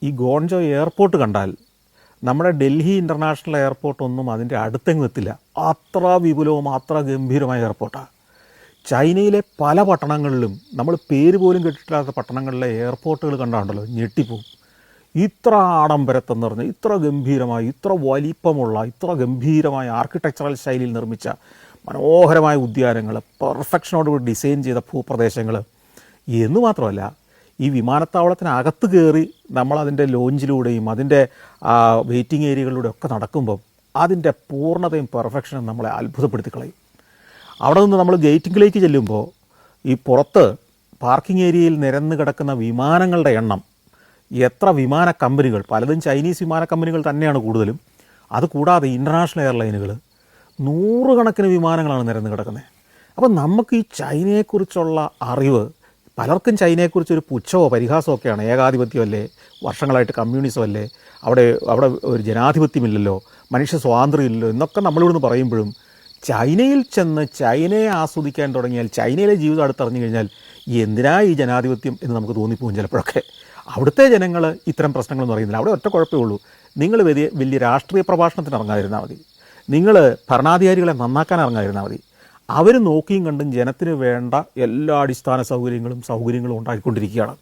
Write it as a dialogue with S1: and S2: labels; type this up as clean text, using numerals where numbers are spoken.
S1: ഈ ഗോൺജോ എയർപോർട്ട് കണ്ടാൽ നമ്മുടെ ഡൽഹി ഇൻ്റർനാഷണൽ എയർപോർട്ടൊന്നും അതിൻ്റെ അടുത്തെങ്ങും എത്തില്ല. അത്ര വിപുലവും അത്ര ഗംഭീരമായ എയർപോർട്ടാണ്. ചൈനയിലെ പല പട്ടണങ്ങളിലും നമ്മൾ പേര് പോലും കേട്ടിട്ടില്ലാത്ത പട്ടണങ്ങളിലെ എയർപോർട്ടുകൾ കണ്ടാണ്ടല്ലോ ഞെട്ടിപ്പോവും. ഇത്ര ആഡംബരത്തെന്ന് പറഞ്ഞ് ഇത്ര ഗംഭീരമായി ഇത്ര വലിപ്പമുള്ള ഇത്ര ഗംഭീരമായ ആർക്കിടെക്ചറൽ ശൈലിയിൽ നിർമ്മിച്ച മനോഹരമായ ഉദ്യാനങ്ങൾ, പെർഫെക്ഷനോടുകൂടി ഡിസൈൻ ചെയ്ത ഭൂപ്രദേശങ്ങൾ എന്നു മാത്രമല്ല, ഈ വിമാനത്താവളത്തിനകത്ത് കയറി നമ്മളതിൻ്റെ ലോഞ്ചിലൂടെയും അതിൻ്റെ വെയിറ്റിംഗ് ഏരിയകളിലൂടെ ഒക്കെ നടക്കുമ്പം അതിൻ്റെ പൂർണ്ണതയും പെർഫെക്ഷനും നമ്മളെ അത്ഭുതപ്പെടുത്തി കളയും. അവിടെ നിന്ന് നമ്മൾ ഗേറ്റിങ്ങിലേക്ക് ചെല്ലുമ്പോൾ ഈ പുറത്ത് പാർക്കിംഗ് ഏരിയയിൽ നിരന്ന് കിടക്കുന്ന വിമാനങ്ങളുടെ എണ്ണം, എത്ര വിമാന കമ്പനികൾ, പലതും ചൈനീസ് വിമാന കമ്പനികൾ തന്നെയാണ് കൂടുതലും. അതുകൂടാതെ ഇൻ്റർനാഷണൽ എയർലൈനുകൾ, നൂറുകണക്കിന് വിമാനങ്ങളാണ് നിരന്ന് കിടക്കുന്നത്. അപ്പം നമുക്ക് ഈ ചൈനയെക്കുറിച്ചുള്ള അറിവ്, പലർക്കും ചൈനയെക്കുറിച്ചൊരു പുച്ഛമോ പരിഹാസമോ ഒക്കെയാണ്. ഏകാധിപത്യമല്ലേ, വർഷങ്ങളായിട്ട് കമ്മ്യൂണിസമല്ലേ, അവിടെ ഒരു ജനാധിപത്യമില്ലല്ലോ, മനുഷ്യ സ്വാതന്ത്ര്യമില്ലല്ലോ എന്നൊക്കെ നമ്മളിവിടുന്ന് പറയുമ്പോഴും ചൈനയിൽ ചെന്ന് ചൈനയെ ആസ്വദിക്കാൻ തുടങ്ങിയാൽ, ചൈനയിലെ ജീവിതം അടുത്തറിഞ്ഞു കഴിഞ്ഞാൽ എന്തിനാ ഈ ജനാധിപത്യം എന്ന് നമുക്ക് തോന്നിപ്പോകും ചിലപ്പോഴൊക്കെ. അവിടുത്തെ ജനങ്ങൾ ഇത്തരം പ്രശ്നങ്ങളൊന്നും അറിയുന്നില്ല. അവിടെ ഒറ്റ കുഴപ്പമേ ഉള്ളൂ, നിങ്ങൾ വലിയ രാഷ്ട്രീയ പ്രഭാഷണത്തിന് ഇറങ്ങാതിരുന്നാൽ മതി, നിങ്ങൾ ഭരണാധികാരികളെ നന്നാക്കാൻ ഇറങ്ങാതിരുന്നാൽ മതി. അവർ നോക്കിയും കണ്ടും ജനത്തിന് വേണ്ട എല്ലാ അടിസ്ഥാന സൗകര്യങ്ങളും ഉണ്ടാക്കിക്കൊണ്ടിരിക്കുകയാണ്.